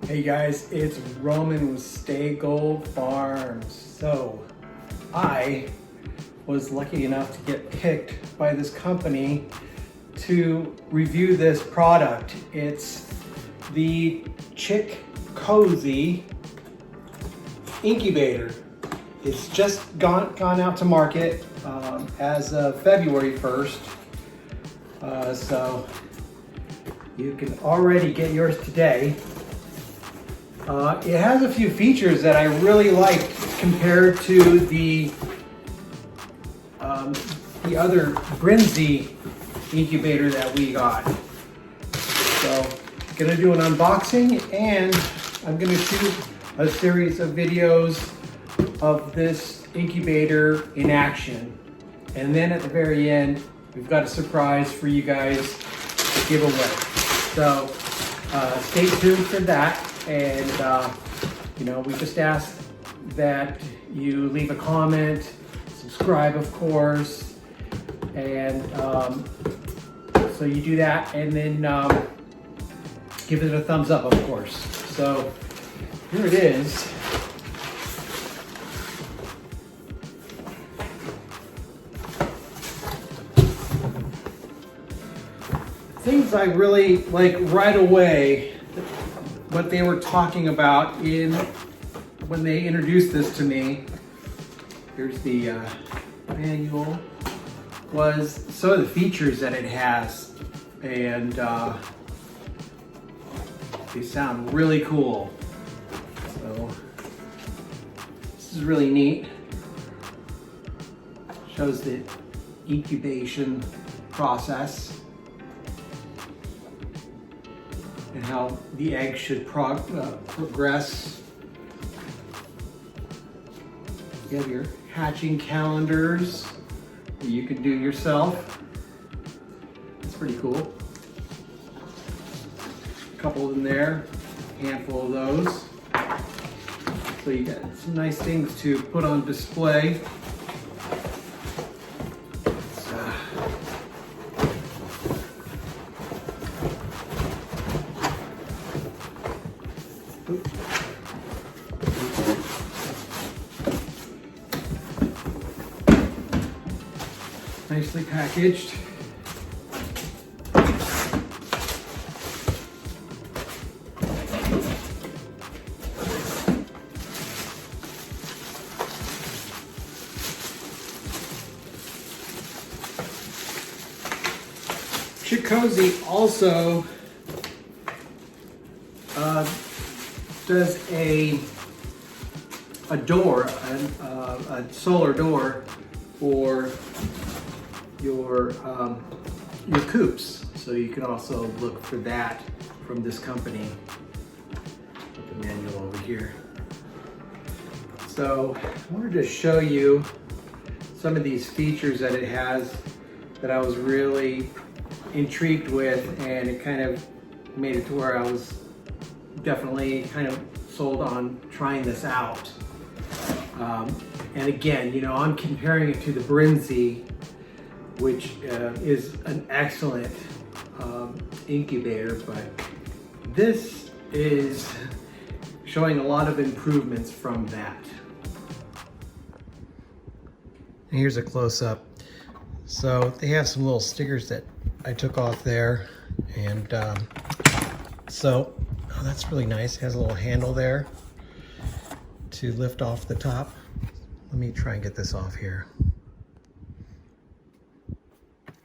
Hey guys, it's Roman with Stay Gold Farms. So I was lucky enough to get picked by this company to review this product. It's the Chickcozy Incubator. It's just gone out to market as of February 1st. So you can already get yours today. It has a few features that I really like compared to the other Brinzy incubator that we got. So I'm gonna do an unboxing and I'm gonna shoot a series of videos of this incubator in action. And then at the very end, we've got a surprise for you guys to give away. So stay tuned for that. And we just ask that you leave a comment, subscribe, of course, and so you do that, and then give it a thumbs up, of course. So here it is. Things I really like right away, what they were talking about when they introduced this to me, here's the manual, was some of the features that it has, and they sound really cool. So this is really neat. Shows the incubation process and how the egg should progress. You have your hatching calendars that you can do yourself. It's pretty cool. A couple in there, a handful of those. So you got some nice things to put on display. Nicely packaged. Chickcozy also does a door, a solar door for your coops. So you can also look for that from this company. Put the manual over here. So I wanted to show you some of these features that it has that I was really intrigued with, and it kind of made it to where I was definitely kind of sold on trying this out. And again, I'm comparing it to the Brinzy, which is an excellent incubator, but this is showing a lot of improvements from that. And here's a close-up. So they have some little stickers that I took off there, and that's really nice. It has a little handle there to lift off the top. Let me try and get this off here.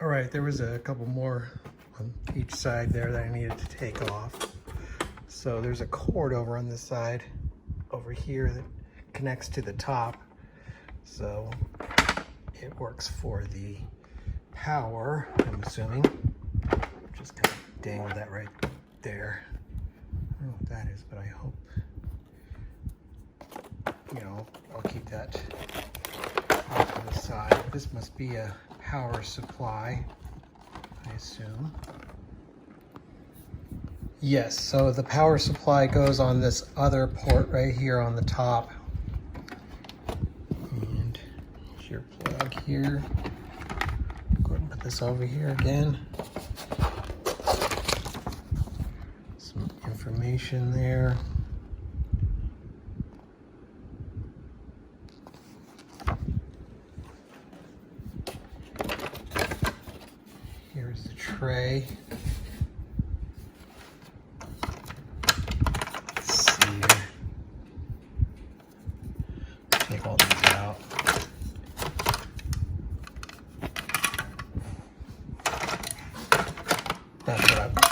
All right, there was a couple more on each side there that I needed to take off. So there's a cord over on this side over here that connects to the top. So it works for the power, I'm assuming. Just kind of dangle that right there. I don't know what that is, but I hope, I'll keep that off to the side. This must be a power supply, I assume. Yes, so the power supply goes on this other port right here on the top. And here's your plug here. Go ahead and put this over here again. Some information there. Here's the tray. Let's see here. Take all these out.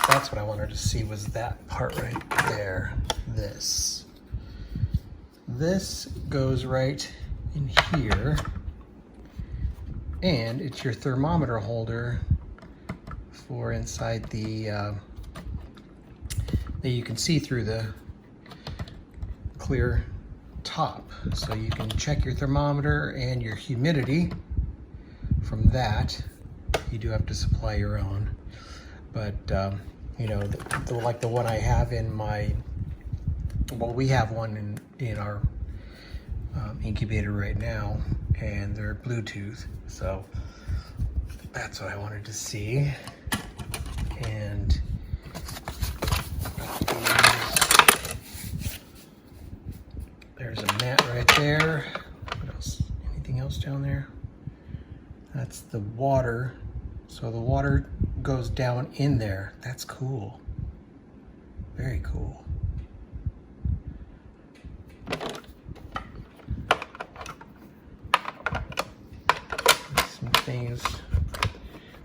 That's what I wanted to see, was that part right there. This goes right in here, and it's your thermometer holder for inside the that you can see through the clear top, so you can check your thermometer and your humidity from that. You do have to supply your own, but you know, like the one I have in my, well, we have one in our incubator right now, and they're Bluetooth, so that's what I wanted to see. And there's a mat right there. What else? Anything else down there? That's the water. So the water goes down in there. That's cool. Very cool. Some things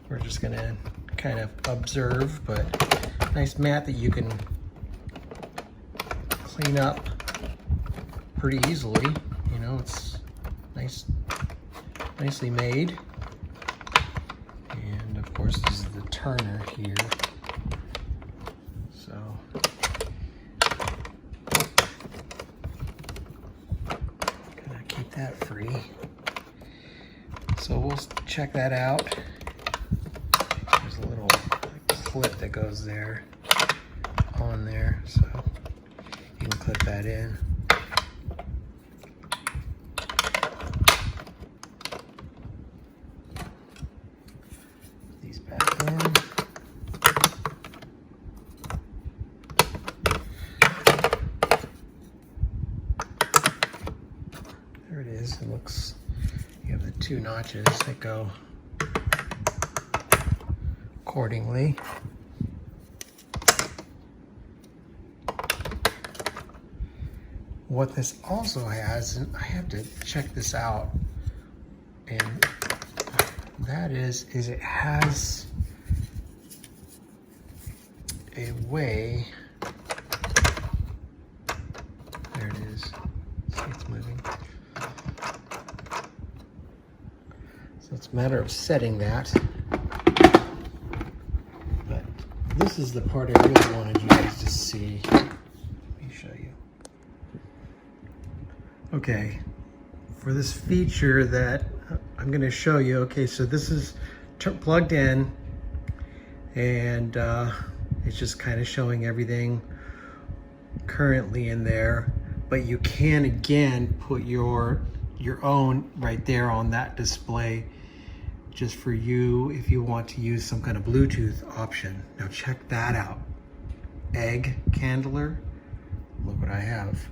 we're just gonna kind of observe, but nice mat that you can clean up pretty easily. You know, it's nicely made. And of course, this is the turner here. So gotta keep that free. So we'll check that out. There's a little clip that goes there, on there, so you can clip that in. These back in. There it is. It looks, you have the two notches that go accordingly. What this also has, and I have to check this out, and that is it has a way, there it is, see it's moving. So it's a matter of setting that. But this is the part I really wanted you guys to see. Let me show you. Okay, for this feature that I'm going to show you, okay, so this is plugged in, and it's just kind of showing everything currently in there, but you can again put your own right there on that display, just for you if you want to use some kind of Bluetooth option. Now check that out. Egg candler, look what I have.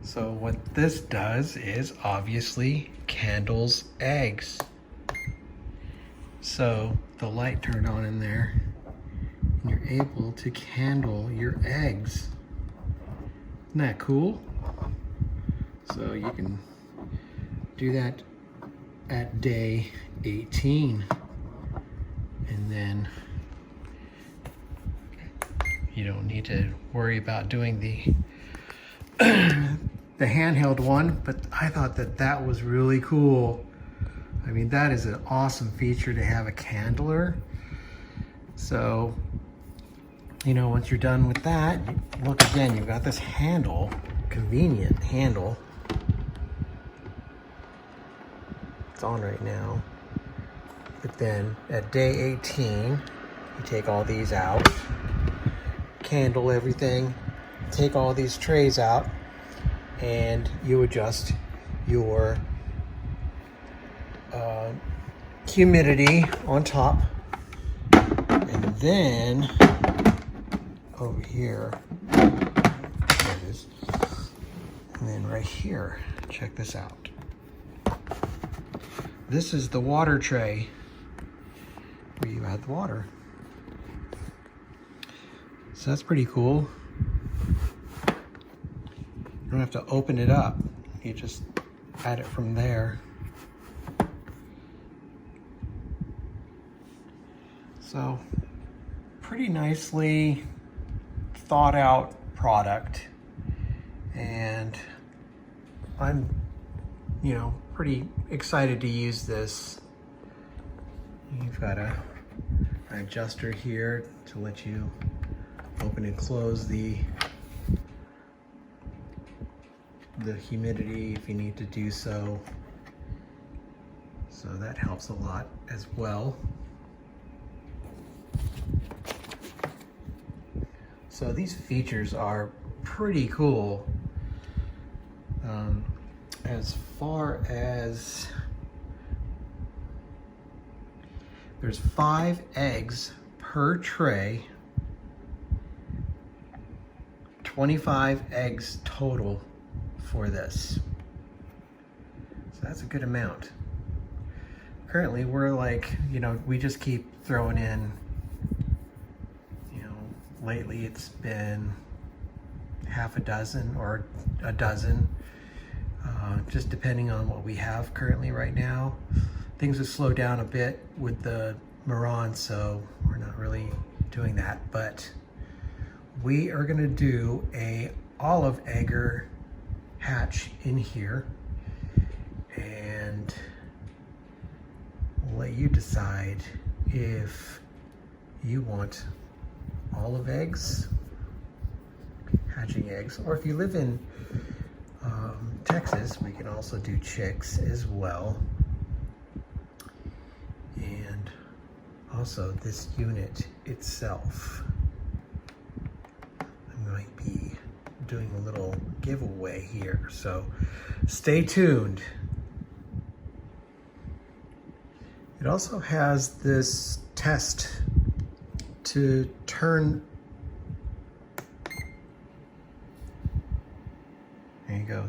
So what this does is obviously candles eggs. So the light turned on in there, and you're able to candle your eggs. Isn't that cool? So you can do that at day 18, and then you don't need to worry about doing the the handheld one, but I thought that was really cool. I mean, that is an awesome feature to have a candler. So, you know, once you're done with that, look again, you've got this handle, convenient handle. It's on right now. But then at day 18, you take all these out, candle everything, take all these trays out, and you adjust your humidity on top, and then over here. There it is. And then right here, check this out. This is the water tray where you add the water. So that's pretty cool. You don't have to open it up. You just add it from there. So pretty nicely thought out product. And I'm, pretty excited to use this. You've got an adjuster here to let you open and close the humidity if you need to do so. So that helps a lot as well. So these features are pretty cool. As far as there's 5 eggs per tray, 25 eggs total for this. So that's a good amount. Currently we're like, we just keep throwing in, lately it's been half a dozen or a dozen, just depending on what we have currently right now. Things have slowed down a bit with the Moran, so we're not really doing that, but we are gonna do a olive egger hatch in here, and we'll let you decide if you want olive eggs, hatching eggs, or if you live in Texas, we can also do chicks as well. And also this unit itself, I might be doing a little giveaway here, so stay tuned. It also has this test to turn. There you go.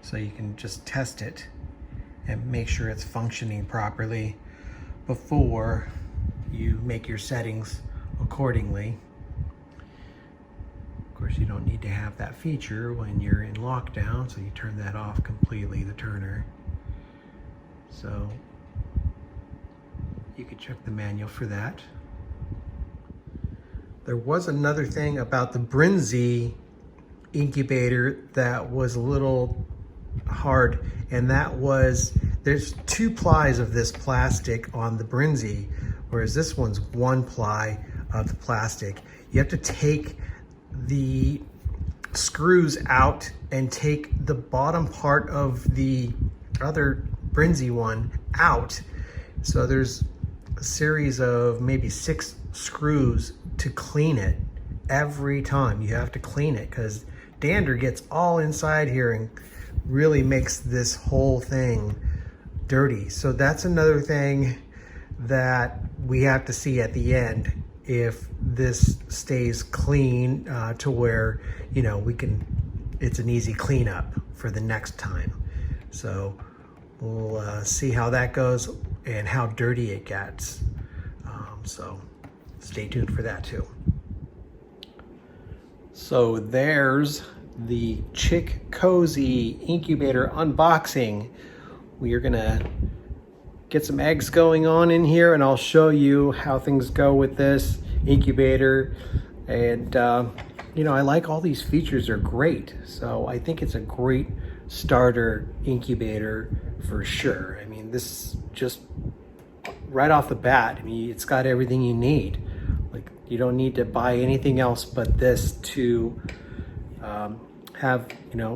So you can just test it and make sure it's functioning properly before you make your settings accordingly. Of course, you don't need to have that feature when you're in lockdown, so you turn that off completely, the turner. So you could check the manual for that. There was another thing about the Chickcozy incubator that was a little hard, and that was there's 2 plies of this plastic on the Chickcozy, whereas this one's 1 ply of the plastic. You have to take the screws out and take the bottom part of the other Chickcozy one out. So there's a series of maybe 6 screws to clean it. Every time you have to clean it because dander gets all inside here and really makes this whole thing dirty. So that's another thing that we have to see at the end, if this stays clean to where we can, it's an easy cleanup for the next time. So we'll see how that goes and how dirty it gets. So stay tuned for that too. So there's the Chickcozy incubator unboxing. We are gonna get some eggs going on in here, and I'll show you how things go with this incubator. And I like all these features, are great. So I think it's a great starter incubator for sure. I mean, this just right off the bat, I mean, it's got everything you need. Like, you don't need to buy anything else but this to have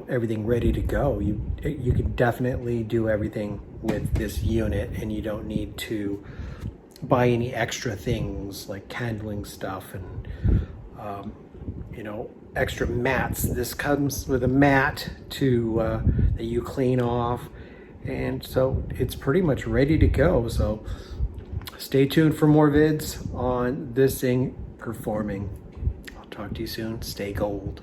everything ready to go. You can definitely do everything with this unit, and you don't need to buy any extra things like handling stuff and extra mats. This comes with a mat to that you clean off, and so it's pretty much ready to go. So stay tuned for more vids on this thing performing. I'll talk to you soon. Stay gold.